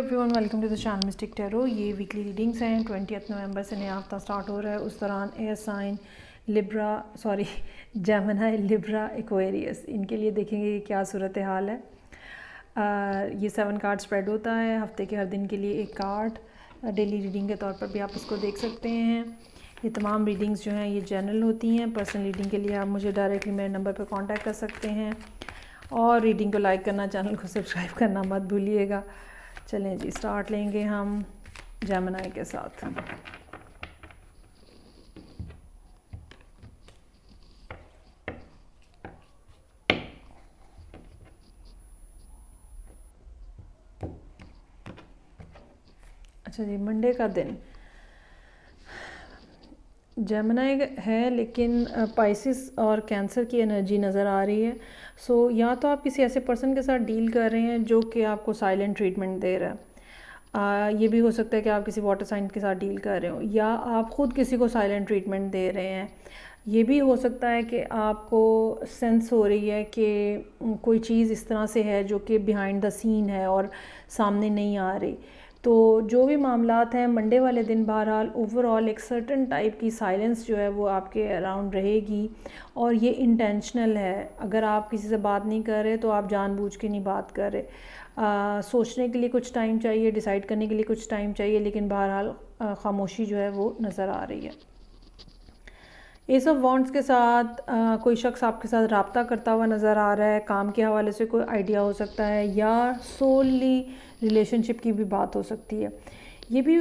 Everyone, welcome to the channel mystic tarot. ये weekly readings हैं। 20 नवंबर से नया हफ्ता स्टार्ट हो रहा है। उस दौरान air sign Gemini, Libra, Aquarius, इनके लिए देखेंगे कि क्या सूरत हाल है। ये 7 कार्ड स्प्रेड होता है। हफ्ते के हर दिन के लिए एक कार्ड डेली रीडिंग के तौर पर भी आप इसको देख सकते हैं। ये तमाम रीडिंग्स जो हैं ये जनरल होती हैं। पर्सनल रीडिंग के लिए आप मुझे डायरेक्टली मेरे नंबर पर कांटेक्ट कर सकते हैं और रीडिंग को लाइक करना, चैनल को सब्सक्राइब करना मत भूलिएगा। चलें जी, स्टार्ट लेंगे हम जेमिनी के साथ। अच्छा जी, मंडे का दिन जेमिनी है, लेकिन पाइसिस और कैंसर की एनर्जी नज़र आ रही है। सो या तो आप किसी ऐसे पर्सन के साथ डील कर रहे हैं जो कि आपको साइलेंट ट्रीटमेंट दे रहा है। ये भी हो सकता है कि आप किसी वाटर साइन के साथ डील कर रहे हो, या आप ख़ुद किसी को साइलेंट ट्रीटमेंट दे रहे हैं। ये भी हो सकता है कि आपको सेंस हो रही है कि कोई चीज़ इस तरह से है जो कि बिहाइंड द सीन है और सामने नहीं आ रही। तो जो भी मामलात हैं मंडे वाले दिन, बहरहाल ओवरऑल एक सर्टन टाइप की साइलेंस जो है वो आपके अराउंड रहेगी और ये इंटेंशनल है। अगर आप किसी से बात नहीं कर रहे तो आप जानबूझ के नहीं बात कर रहे। सोचने के लिए कुछ टाइम चाहिए, डिसाइड करने के लिए कुछ टाइम चाहिए, लेकिन बहरहाल खामोशी जो है वो नज़र आ रही है। एस ऑफ वॉन्ड्स के साथ कोई शख्स आपके साथ रब्ता करता हुआ नज़र आ रहा है। काम के हवाले से कोई आइडिया हो सकता है, या सोली रिलेशनशिप की भी बात हो सकती है। ये भी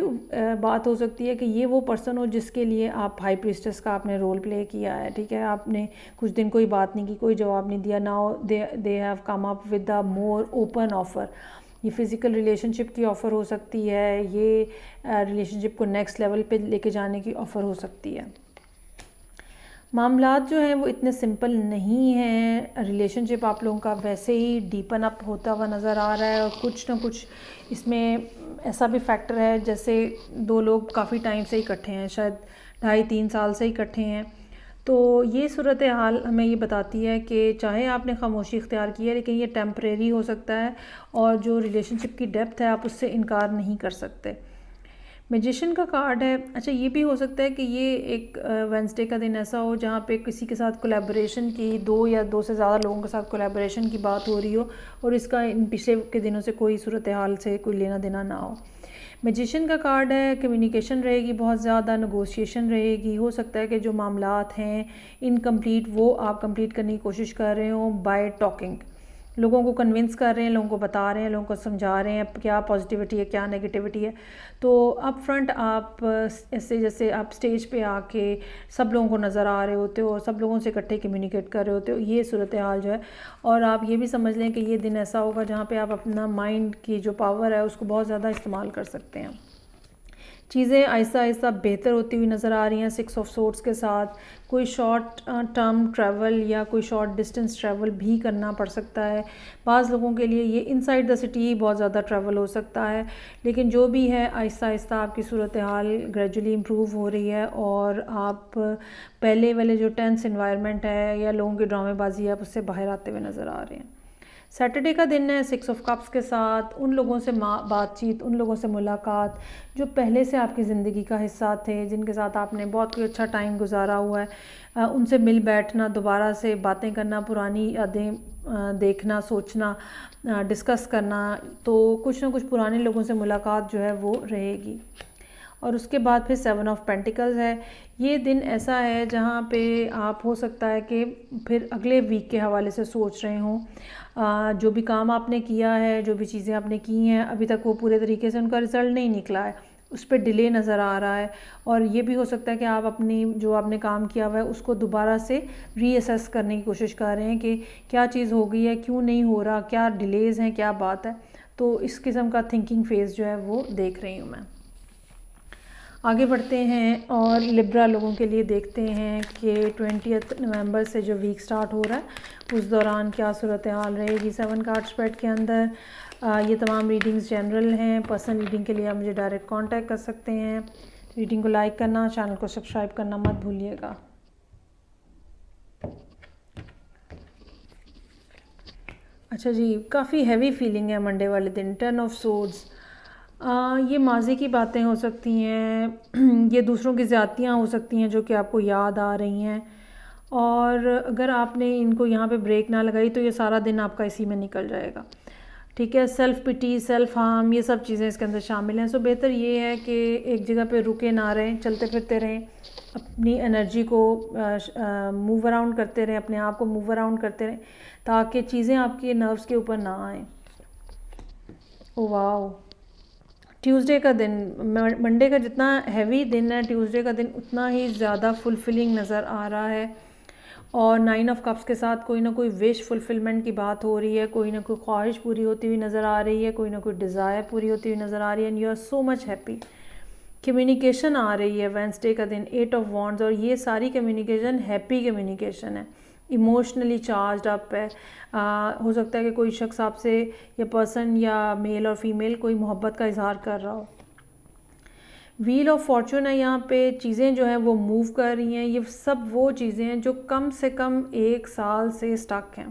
बात हो सकती है कि ये वो पर्सन हो जिसके लिए आप हाई प्रीस्टेस का आपने रोल प्ले किया है। ठीक है, आपने कुछ दिन कोई बात नहीं की, कोई जवाब नहीं दिया। Now they have come up with the more open offer. ये फ़िज़िकल रिलेशनशिप की ऑफ़र हो सकती है, ये रिलेशनशिप को नेक्स्ट लेवल पे लेके जाने की ऑफ़र हो सकती है। मामलात जो हैं वो इतने सिंपल नहीं हैं। रिलेशनशिप आप लोगों का वैसे ही डीपन अप होता हुआ नज़र आ रहा है, और कुछ ना कुछ इसमें ऐसा भी फैक्टर है जैसे दो लोग काफ़ी टाइम से इकट्ठे हैं, शायद 2.5-3 साल से इकट्ठे हैं। तो ये सूरत हाल हमें ये बताती है कि चाहे आपने खामोशी इख्तियार की है, लेकिन ये टेम्परेरी हो सकता है, और जो रिलेशनशिप की डेप्थ है आप उससे इनकार नहीं कर सकते। मैजिशियन का कार्ड है। अच्छा, ये भी हो सकता है कि ये एक वेंसडे का दिन ऐसा हो जहाँ पे किसी के साथ कोलैबोरेशन की, 2 या 2 से ज़्यादा लोगों के साथ कोलैबोरेशन की बात हो रही हो, और इसका इन पिछले के दिनों से कोई सूरत हाल से कोई लेना देना ना हो। मैजिशियन का कार्ड है। कम्युनिकेशन रहेगी, बहुत ज़्यादा नेगोशिएशन रहेगी। हो सकता है कि जो मामलात हैं इनकम्प्लीट वो आप कंप्लीट करने की कोशिश कर रहे हो बाय टॉकिंग। लोगों को कन्विंस कर रहे हैं, लोगों को बता रहे हैं, लोगों को समझा रहे हैं क्या पॉजिटिविटी है, क्या नेगेटिविटी है। तो अप फ्रंट आप ऐसे जैसे आप स्टेज पे आके सब लोगों को नज़र आ रहे होते हो और सब लोगों से इकट्ठे कम्युनिकेट कर रहे होते हो, ये सूरत हाल जो है। और आप ये भी समझ लें कि ये दिन ऐसा होगा जहाँ पे आप अपना माइंड की जो पावर है उसको बहुत ज़्यादा इस्तेमाल कर सकते हैं। चीज़ें आहिस्ता आहिस्ता बेहतर होती हुई नज़र आ रही हैं 6 ऑफ सोर्ड्स के साथ। कोई शॉर्ट टर्म ट्रैवल या कोई शॉर्ट डिस्टेंस ट्रैवल भी करना पड़ सकता है। बाज़ लोगों के लिए ये इनसाइड द सिटी ही बहुत ज़्यादा ट्रैवल हो सकता है, लेकिन जो भी है आहिस्ता आहिस्ता आपकी सूरत हाल ग्रेजुअली इम्प्रूव हो रही है, और आप पहले वाले जो टेंस इन्वायरमेंट है या लोगों की ड्रामेबाजी है आप उससे बाहर आते हुए नज़र आ रहे हैं। सैटरडे का दिन है 6 ऑफ कप्स के साथ। उन लोगों से बातचीत, उन लोगों से मुलाकात जो पहले से आपकी ज़िंदगी का हिस्सा थे, जिनके साथ आपने बहुत कोई अच्छा टाइम गुजारा हुआ है, उनसे मिल बैठना, दोबारा से बातें करना, पुरानी यादें देखना, सोचना, डिस्कस करना। तो कुछ ना कुछ पुराने लोगों से मुलाकात जो है वो रहेगी। और उसके बाद फिर 7 ऑफ पेंटिकल्स है। ये दिन ऐसा है जहाँ पे आप हो सकता है कि फिर अगले वीक के हवाले से सोच रहे हों। जो भी काम आपने किया है, जो भी चीज़ें आपने की हैं, अभी तक वो पूरे तरीके से उनका रिज़ल्ट नहीं निकला है, उस पर डिले नज़र आ रहा है। और ये भी हो सकता है कि आप अपनी जो आपने काम किया हुआ है उसको दोबारा से रीअसेस करने की कोशिश कर रहे हैं कि क्या चीज़ हो गई है, क्यों नहीं हो रहा, क्या डिलेज़ हैं, क्या बात है। तो इस किस्म का थिंकिंग फेज़ जो है वो देख रही हूँ मैं। आगे बढ़ते हैं और लिब्रा लोगों के लिए देखते हैं कि 20 नवंबर से जो वीक स्टार्ट हो रहा है उस दौरान क्या सूरत हाल रहेगी 7 कार्ड स्प्रेड के अंदर। ये तमाम रीडिंग्स जनरल हैं। पर्सनल रीडिंग के लिए आप मुझे डायरेक्ट कांटेक्ट कर सकते हैं। रीडिंग को लाइक करना, चैनल को सब्सक्राइब करना मत भूलिएगा। अच्छा जी, काफ़ी हैवी फीलिंग है मंडे वाले दिन। 10 ऑफ सोर्ड्स, ये माज़ी की बातें हो सकती हैं, ये दूसरों की ज़्यादतियाँ हो सकती हैं जो कि आपको याद आ रही हैं, और अगर आपने इनको यहाँ पे ब्रेक ना लगाई तो ये सारा दिन आपका इसी में निकल जाएगा। ठीक है, सेल्फ़ पिटी, सेल्फ़ हार्म, ये सब चीज़ें इसके अंदर शामिल हैं। सो बेहतर ये है कि एक जगह पे रुके ना रहें, चलते फिरते रहें, अपनी एनर्जी को मूव अराउंड करते रहें, अपने आप को मूव अराउंड करते रहें, ताकि चीज़ें आपके नर्व्स के ऊपर ना आएँ। ओ वाओ, ट्यूसडे का दिन, मंडे का जितना हैवी दिन है, ट्यूसडे का दिन उतना ही ज़्यादा फुलफिलिंग नज़र आ रहा है। और 9 ऑफ कप्स के साथ कोई ना कोई विश फुलफिलमेंट की बात हो रही है, कोई ना कोई ख्वाहिश पूरी होती हुई नज़र आ रही है, कोई ना कोई डिज़ायर पूरी होती हुई नज़र आ रही है, and you are so much happy. Communication आ रही है वेंसडे का दिन, 8 ऑफ वॉन्ड्स, और ये सारी कम्युनिकेशन हैप्पी कम्युनिकेशन है, इमोशनली चार्ज अप है। हो सकता है कि कोई शख्स आपसे, या पर्सन, या मेल और फीमेल, कोई मोहब्बत का इजहार कर रहा हो। व्हील ऑफ फॉर्चून है यहाँ पे, चीज़ें जो हैं वो मूव कर रही हैं। ये सब वो चीज़ें हैं जो कम से कम 1 साल से स्टक हैं।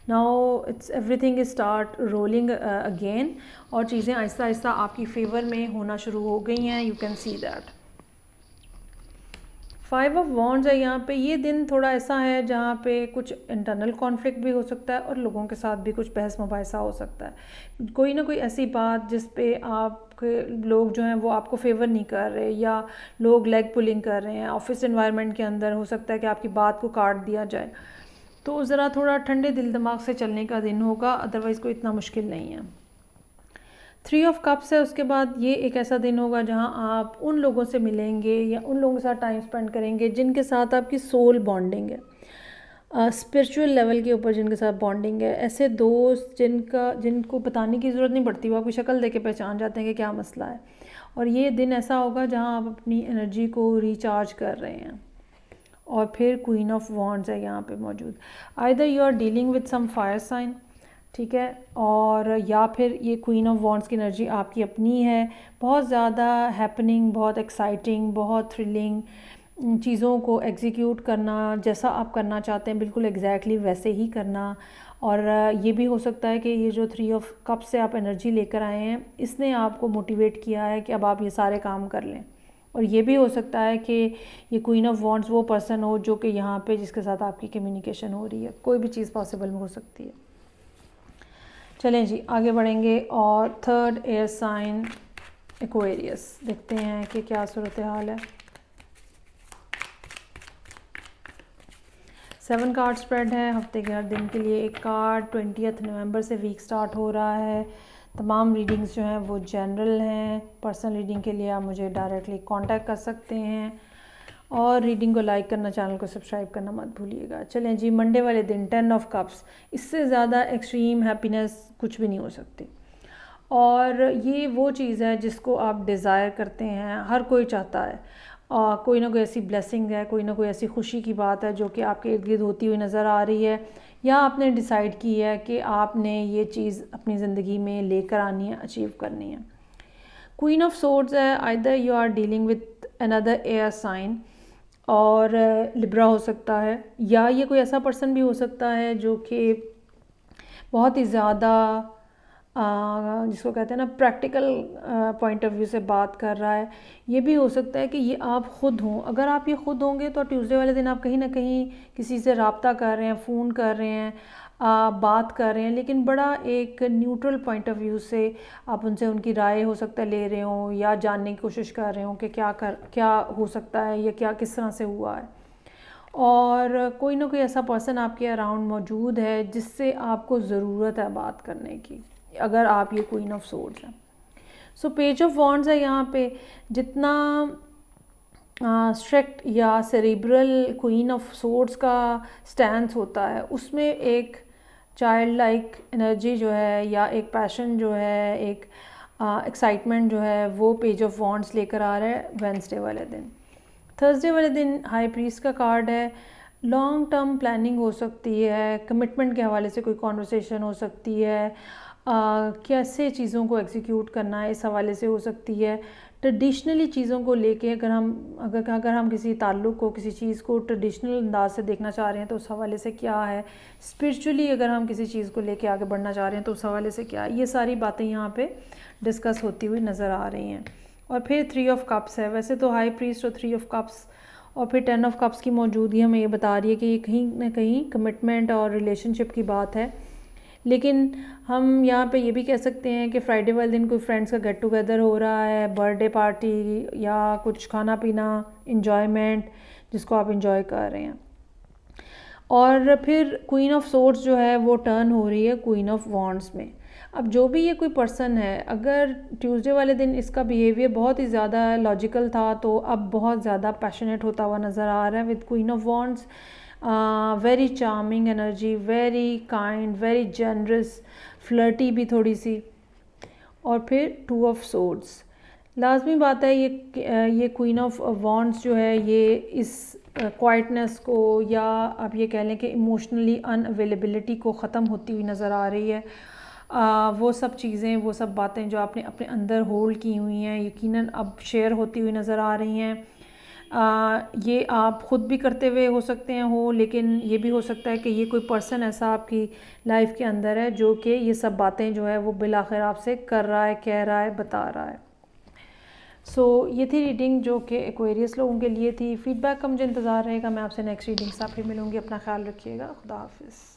Now it's everything is start rolling again, और चीज़ें आहिस्ता आहिस्ता आपकी फेवर में होना शुरू हो गई हैं। You can see that. 5 of wands है यहाँ पे। ये दिन थोड़ा ऐसा है जहाँ पे कुछ इंटरनल कॉन्फ्लिक्ट भी हो सकता है, और लोगों के साथ भी कुछ बहस मुबाहिसा हो सकता है। कोई ना कोई ऐसी बात जिस पे आपके लोग जो हैं वो आपको फेवर नहीं कर रहे, या लोग लेग पुलिंग कर रहे हैं। ऑफिस एनवायरनमेंट के अंदर हो सकता है कि आपकी बात को काट दिया जाए, तो ज़रा थोड़ा ठंडे दिल दिमाग से चलने का दिन होगा, अदरवाइज़ कोई इतना मुश्किल नहीं है। 3 ऑफ कप्स है, उसके बाद ये एक ऐसा दिन होगा जहां आप उन लोगों से मिलेंगे या उन लोगों के साथ टाइम स्पेंड करेंगे जिनके साथ आपकी सोल बॉन्डिंग है, स्पिरिचुअल लेवल के ऊपर जिनके साथ बॉन्डिंग है। ऐसे दोस्त जिनको बताने की ज़रूरत नहीं पड़ती, वो आपकी शक्ल देख के पहचान जाते हैं कि क्या मसला है। और ये दिन ऐसा होगा जहाँ आप अपनी एनर्जी को रिचार्ज कर रहे हैं। और फिर क्वीन ऑफ वॉन्ड्स है यहाँ पे मौजूद। Either you are dealing with some fire sign, ठीक है, और या फिर ये क्वीन ऑफ वॉन्ड्स की एनर्जी आपकी अपनी है, बहुत ज़्यादा हैपनिंग, बहुत एक्साइटिंग, बहुत थ्रिलिंग, चीज़ों को एग्जीक्यूट करना, जैसा आप करना चाहते हैं बिल्कुल एग्जैक्टली वैसे ही करना। और ये भी हो सकता है कि ये जो 3 ऑफ कप से आप एनर्जी लेकर आए हैं, इसने आपको मोटिवेट किया है कि अब आप ये सारे काम कर लें। और ये भी हो सकता है कि ये क्वीन ऑफ वॉन्ड्स वो पर्सन हो जो कि यहाँ पे जिसके साथ आपकी कम्युनिकेशन हो रही है। कोई भी चीज़ पॉसिबल हो सकती है। चलें जी, आगे बढ़ेंगे। और थर्ड एयर साइन एक्वेरियस, देखते हैं कि क्या सूरत हाल है। 7 कार्ड स्प्रेड है हफ्ते के हर दिन के लिए। एक कार्ड 20 नवंबर से वीक स्टार्ट हो रहा है। तमाम रीडिंग्स जो हैं वो जनरल हैं। पर्सनल रीडिंग के लिए आप मुझे डायरेक्टली कांटेक्ट कर सकते हैं, और रीडिंग को लाइक करना, चैनल को सब्सक्राइब करना मत भूलिएगा। चलें जी, मंडे वाले दिन 10 ऑफ कप्स, इससे ज़्यादा एक्सट्रीम हैप्पीनेस कुछ भी नहीं हो सकती। और ये वो चीज़ है जिसको आप डिज़ायर करते हैं, हर कोई चाहता है। कोई ना कोई ऐसी ब्लेसिंग है, कोई ना कोई ऐसी खुशी की बात है जो कि आपके इर्द गिर्द होती हुई नज़र आ रही है, या आपने डिसाइड की है कि आपने ये चीज़ अपनी ज़िंदगी में लेकर आनी है, अचीव करनी है। क्वीन ऑफ सोर्ड्स है। Either you are dealing with another air sign, और लिब्रा हो सकता है, या ये कोई ऐसा पर्सन भी हो सकता है जो कि बहुत ही ज़्यादा जिसको कहते हैं ना प्रैक्टिकल पॉइंट ऑफ व्यू से बात कर रहा है। ये भी हो सकता है कि ये आप ख़ुद हों। अगर आप ये ख़ुद होंगे तो ट्यूसडे वाले दिन आप कहीं ना कहीं किसी से रब्ता कर रहे हैं, फ़ोन कर रहे हैं, बात कर रहे हैं, लेकिन बड़ा एक न्यूट्रल पॉइंट ऑफ व्यू से आप उनसे उनकी राय हो सकता है ले रहे हों, या जानने की कोशिश कर रहे हों कि क्या हो सकता है, या क्या किस तरह से हुआ है। और कोई ना कोई ऐसा पर्सन आपके अराउंड मौजूद है जिससे आपको ज़रूरत है बात करने की, अगर आप ये क्वीन ऑफ सोर्ड्स हैं। सो पेज ऑफ वॉन्ड्स है यहाँ पे। जितना स्ट्रिक्ट या सेरिब्रल क्वीन ऑफ सोर्ड्स का स्टैंस होता है, उसमें एक चाइल्ड लाइक एनर्जी जो है, या एक पैशन जो है, एक एक्साइटमेंट जो है, वो पेज ऑफ वॉन्ड्स लेकर आ रहा है वेंसडे वाले दिन। थर्सडे वाले दिन हाई प्रीस्ट का कार्ड है। लॉन्ग टर्म प्लानिंग हो सकती है, कमिटमेंट के हवाले से कोई कॉन्वर्सेशन हो सकती है, कैसे चीज़ों को एग्जीक्यूट करना है इस हवाले से हो सकती है। ट्रेडिशनली चीज़ों को लेके अगर हम किसी ताल्लुक़ को, किसी चीज़ को ट्रेडिशनल अंदाज से देखना चाह रहे हैं तो उस हवाले से क्या है, स्पिरिचुअली अगर हम किसी चीज़ को लेके आगे बढ़ना चाह रहे हैं तो उस हवाले से क्या है, ये सारी बातें यहाँ पे डिस्कस होती हुई नज़र आ रही हैं। और फिर 3 ऑफ कप्स है, वैसे तो हाई प्रीस्ट और 3 ऑफ कप्स और फिर 10 ऑफ कप्स की मौजूदगी हमें ये बता रही है कि ये कहीं ना कहीं कमिटमेंट और रिलेशनशिप की बात है। लेकिन हम यहाँ पे ये भी कह सकते हैं कि फ्राइडे वाले दिन कोई फ्रेंड्स का गेट टुगेदर हो रहा है, बर्थडे पार्टी या कुछ खाना पीना, इंजॉयमेंट जिसको आप इंजॉय कर रहे हैं। और फिर क्वीन ऑफ सोर्ड्स जो है वो टर्न हो रही है क्वीन ऑफ वॉन्ड्स में। अब जो भी ये कोई पर्सन है, अगर ट्यूसडे वाले दिन इसका बिहेवियर बहुत ही ज़्यादा लॉजिकल था तो अब बहुत ज़्यादा पैशनेट होता हुआ नज़र आ रहा है with queen of wands. Very charming energy, very kind, very generous, flirty भी थोड़ी सी। और फिर 2 ऑफ सोर्ड्स। लाजमी बात है ये क्वीन ऑफ वॉन्ड्स जो है ये इस क्वाइटनेस को या आप ये कह लें कि इमोशनली अनअवेलेबिलिटी को ख़त्म होती हुई नज़र आ रही है। वो सब चीज़ें, वो सब बातें जो आपने अपने अंदर होल्ड की हुई हैं यकीनन अब शेयर होती हुई नज़र आ रही हैं। ये आप ख़ुद भी करते हुए हो सकते हैं लेकिन ये भी हो सकता है कि ये कोई पर्सन ऐसा आपकी लाइफ के अंदर है जो कि ये सब बातें जो है वो बिलाखिर आपसे कर रहा है, कह रहा है, बता रहा है। ये थी रीडिंग जो कि एक्वेरियस लोगों के लिए थी। फीडबैक का मुझे इंतज़ार रहेगा। मैं आपसे नेक्स्ट रीडिंग से फिर मिलूँगी। अपना ख्याल रखिएगा। खुदा हाफिज़।